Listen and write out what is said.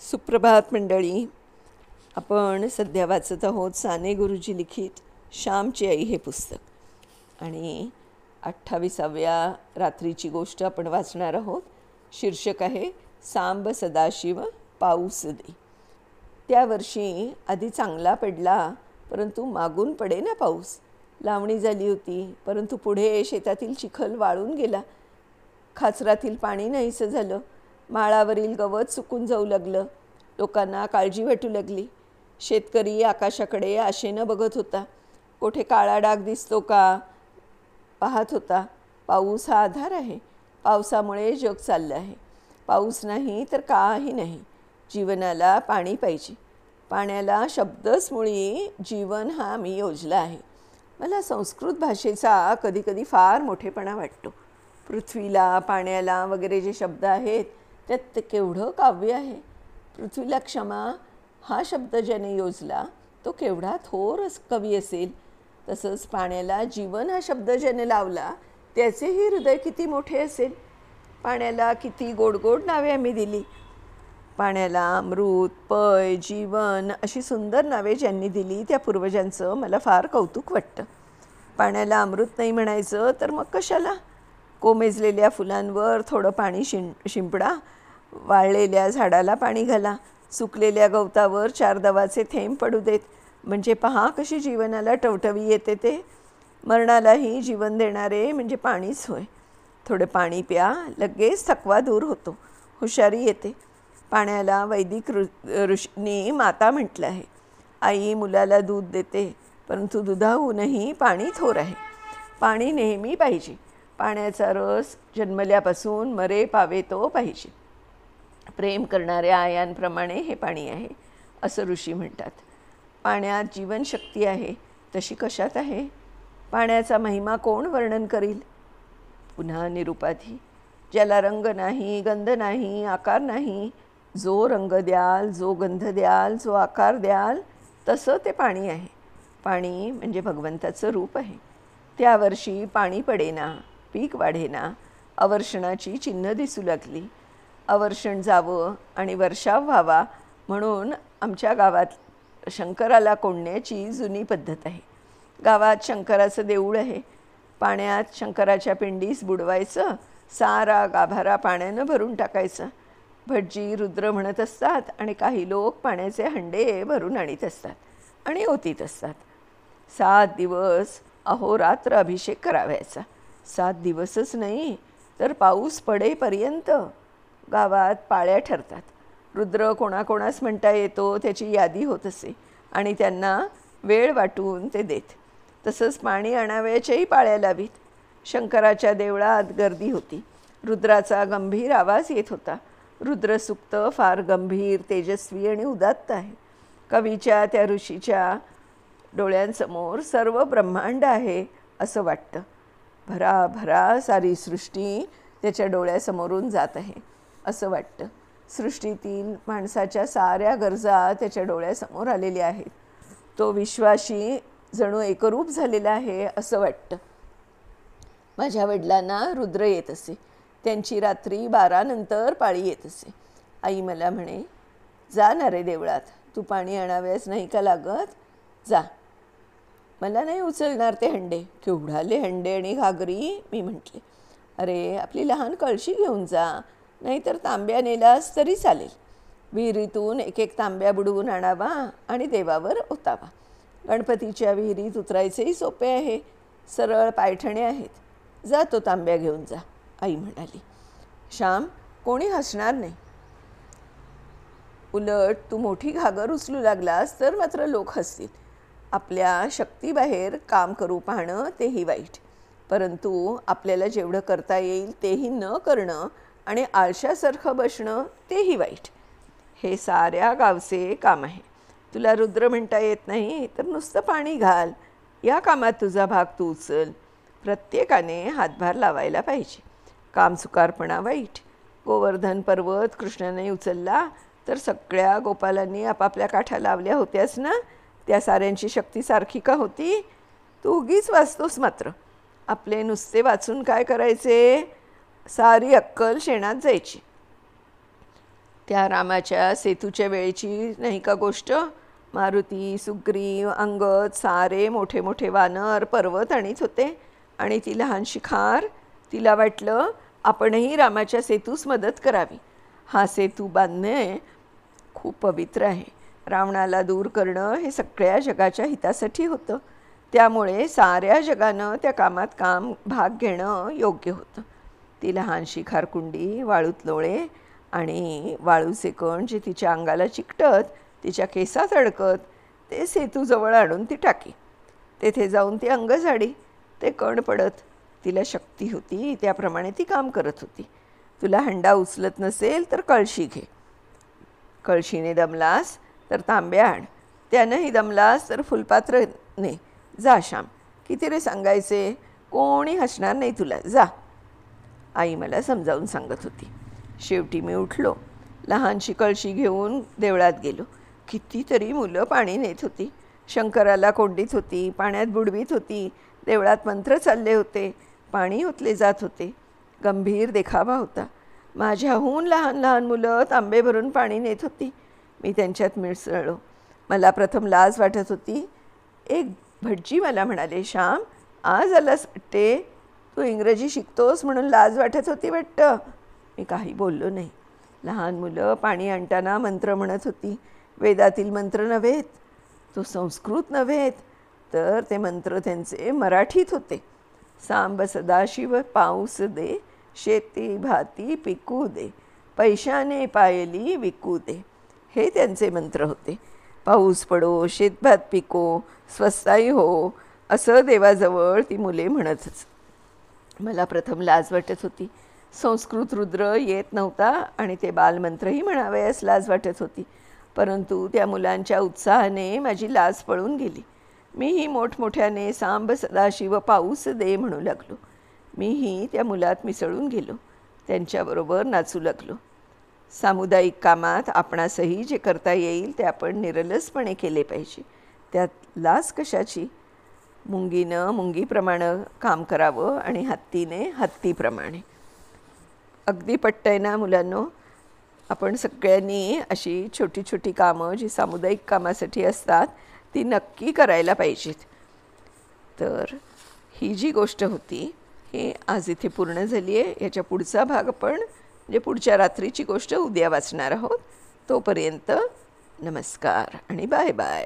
सुप्रभात मंडळी. आपण सध्या वाचत आहोत साने गुरुजी लिखित श्यामची आई हे पुस्तक आणि 28व्या रात्रीची गोष्ट आपण वाचणार आहोत. शीर्षक आहे सांब सदाशिव पाऊस दे. त्या वर्षी आधी चांगला पडला, परंतु मागून पडे ना पाऊस. लावणी झाली होती, परंतु पुढे शेतातील चिखल वाळून गेला. खाचरातील पाणी नाहीसं झालं. माळावरील गवत सुकून जाऊ लागलं. लोकांना काळजी वाटू लागली. शेतकरी आकाशाकडे आशेनं बघत होता. कोठे काळा डाग दिसतो का पाहत होता. पाऊस हा आधार आहे. पावसामुळे जग चाललं आहे. पाऊस नाही तर काही नाही. जीवनाला पाणी पाहिजे. पाण्याला शब्दच मुळी जीवन हा मी योजला आहे. मला संस्कृत भाषेचा कधीकधी फार मोठेपणा वाटतो. पृथ्वीला, पाण्याला वगैरे जे शब्द आहेत त्यात केवढं काव्य आहे. पृथ्वीला क्षमा हा शब्द ज्याने योजला तो केवढा थोर कवी असेल. तसंच पाण्याला जीवन हा शब्द ज्याने लावला त्याचेही हृदय किती मोठे असेल. पाण्याला किती गोड गोड नावे आम्ही दिली. पाण्याला अमृत, पय, जीवन अशी सुंदर नावे ज्यांनी दिली त्या पूर्वजांचं मला फार कौतुक वाटतं. पाण्याला अमृत नाही म्हणायचं तर मग कशाला? कोमेजलेल्या फुलांवर थोडं पाणी शिंपडा. वाळलेल्या झाडाला पाणी घाला. सुकलेल्या गवतावर 4 दवाचे थेंब पडू देत. म्हणजे पहा कशी जीवनाला टवटवी येते ते. मरणालाही जीवन देणारे म्हणजे पाणीच होय. थोडं पाणी प्या, लगेच थकवा दूर होतो, हुशारी येते. पाण्याला वैदिक ऋषींनी माता म्हटलं आहे. आई मुलाला दूध देते, परंतु दुधाहूनही पाणी थोर आहे. पाणी नेहमी पाहिजे. पाण्याचा रस जन्मल्यापासून मरे पावे तो पाहिजे. प्रेम करणाऱ्या आयांप्रमाणे हे पाणी आहे असं ऋषी म्हणतात. पाण्यात जीवनशक्ती आहे, तशी कशात आहे? पाण्याचा महिमा कोण वर्णन करील? पुन्हा निरुपाधी. ज्याला रंग नाही, गंध नाही, आकार नाही. जो रंग द्याल, जो गंध द्याल, जो आकार द्याल तसं ते पाणी आहे. पाणी म्हणजे भगवंताचं रूप आहे. त्या वर्षी पाणी पडेना, पीक वाढेना. अवर्षणाची चिन्ह दिसू लागली. अवर्षण जावं आणि वर्षाव व्हावा म्हणून आमच्या गावात शंकराला कोंडण्याची जुनी पद्धत आहे. गावात शंकराचं देऊळ आहे. पाण्यात शंकराच्या पिंडीस बुडवायचं. सारा गाभारा पाण्यानं भरून टाकायचं. भटजी रुद्र म्हणत असतात आणि काही लोक पाण्याचे हंडे भरून आणीत असतात आणि ओतीत असतात. 7 दिवस अहोरात्र अभिषेक करावायचा. 7 दिवसच नाही तर पाऊस पडेपर्यंत. गावात पाळ्या ठरतात. रुद्र कोणाकोणास म्हणता येतो त्याची यादी होत असे आणि त्यांना वेळ वाटून ते देत. तसंच पाणी आणावयाच्याही पाळ्या लावीत. शंकराच्या देवळात गर्दी होती. रुद्राचा गंभीर आवाज येत होता. रुद्रसूक्त फार गंभीर, तेजस्वी आणि उदात्त आहे. कवीच्या त्या ऋषीच्या डोळ्यांसमोर सर्व ब्रह्मांड आहे असं वाटतं. भराभरा सारी सृष्टी त्याच्या डोळ्यासमोरून जात आहे असं वाटतं. सृष्टीतील माणसाच्या साऱ्या गरजा त्याच्या डोळ्यासमोर आलेल्या आहेत. तो विश्वाशी जणू एकरूप झालेला आहे असं वाटतं. माझ्या वडिलांना रुद्र येत असे. त्यांची रात्री 12 नंतर पाळी येत असे. आई मला म्हणे, जा ना रे देवळात, तू पाणी आणाव्यास नाही का लागत, जा. मला नाही उचलणार ते हंडे. केवढाले हंडे आणि घागरी. मी म्हटले, अरे आपली लहान कळशी घेऊन जा, नाहीतर तांब्या नेलास तरी चालेल. विहिरीतून 1-1 तांब्या बुडवून आणावा आणि देवावर ओतावा. गणपतीच्या विहिरीत उतरायचेही सोपे आहे. सरळ पायठणे आहेत. जा तो तांब्या घेऊन जा, आई म्हणाली. श्याम, कोणी हसणार नाही. उलट तू मोठी घागर उचलू लागलास तर मात्र लोक हसतील. आपल्या शक्तीबाहेर काम करू पाहणं तेही वाईट, परंतु आपल्याला जेवढं करता येईल तेही न करणं आणि आळशासारखं बसणं तेही वाईट. हे साऱ्या गावचे काम आहे. तुला रुद्र म्हणता येत नाही तर नुसतं पाणी घाल. या कामात तुझा भाग तू उचल. प्रत्येकाने हातभार लावायला पाहिजे. कामचुकारपणा वाईट. गोवर्धन पर्वत कृष्णाने उचलला तर सगळ्या गोपालांनी आपापल्या काठ्या लावल्या होत्याच ना. त्या साऱ्यांची शक्ती सारखी का होती? तू उगीच वाचतोस मात्र. आपले नुसते वाचून काय करायचे? सारी अक्कल शेणात जायची. त्या रामाच्या सेतूच्या वेळेची नाही का गोष्ट. मारुती, सुग्रीव, अंगद सारे मोठे मोठे वानर पर्वत आणीत होते आणि ती लहानशी खार. तिला वाटलं आपणही रामाच्या सेतूस मदत करावी. हा सेतू बांधणे खूप पवित्र आहे. रावणाला दूर करणं हे सगळ्या जगाच्या हितासाठी होतं. त्यामुळे साऱ्या जगानं त्या कामात भाग घेणं योग्य होतं. ती लहानशी खारकुंडी वाळूत लोळे आणि वाळूचे कण जे तिच्या अंगाला चिकटत, तिच्या केसात अडकत, ते सेतूजवळ आणून ती टाकी. तेथे जाऊन ती अंग झाडी. ते कण पडत. तिला शक्ती होती त्याप्रमाणे ती काम करत होती. तुला हंडा उचलत नसेल तर कळशी घे. कळशीने दमलास तर तांबे आण. त्यानंही दमलास तर फुलपात्र ने. जा श्याम. किती रे सांगायचे, कोणी हसणार नाही तुला. जा. आई मला समजावून सांगत होती. शेवटी मी उठलो. लहानशी कळशी घेऊन देवळात गेलो. कितीतरी मुलं पाणी नेत होती. शंकराला कोंडीत होती, पाण्यात बुडवीत होती. देवळात मंत्र चालले होते, पाणी ओतले जात होते. गंभीर देखावा होता. माझ्याहून लहान लहान मुलं तांबे भरून पाणी नेत होती. मी त्यांच्यात मिसळलो. मला प्रथम लाज वाटत होती. एक भटजी मला म्हणाले, श्याम आज आलास वाटते, तू इंग्रजी शिकतोस म्हणून लाज वाटत होती वाटतं. मी काही बोललो नाही. लहान मुलं पाणी आणताना मंत्र म्हणत होती. वेदातील मंत्र नव्हेत, तो संस्कृत नव्हेत, तर ते मंत्र त्यांचे मराठीत होते. सांब सदाशिव पाऊस दे, शेती भाती पिकू दे, पैशाने पायली विकू दे, हे त्यांचे मंत्र होते. पाऊस पडो, शेतभात पिको, स्वस्ताई हो, असं देवाजवळ ती मुले म्हणतच. मला प्रथम लाज वाटत होती. संस्कृत रुद्र येत नव्हता आणि ते बालमंत्रही म्हणावयास लाज वाटत होती. परंतु त्या मुलांच्या उत्साहाने माझी लाज पळून गेली. मीही मोठमोठ्याने सांब सदाशिव पाऊस दे म्हणू लागलो. मीही त्या मुलात मिसळून गेलो. त्यांच्याबरोबर नाचू लागलो. सामुदायिक कामात आपणासही जे करता येईल ते आपण निरलसपणे केले पाहिजे. त्यात लाज कशाची. मुंगीनं मुंगीप्रमाणे काम करावं आणि हत्तीने हत्तीप्रमाणे. अगदी पटतंय ना मुलांनो. आपण सगळ्यांनी अशी छोटी छोटी कामं जी सामुदायिक कामासाठी असतात ती नक्की करायला पाहिजेत. तर ही जी गोष्ट होती ही आज इथे पूर्ण झाली आहे. याच्या पुढचा भाग आपण म्हणजे पुढच्या रात्रीची गोष्ट उद्या वाचणार आहोत. तोपर्यंत नमस्कार आणि बाय बाय.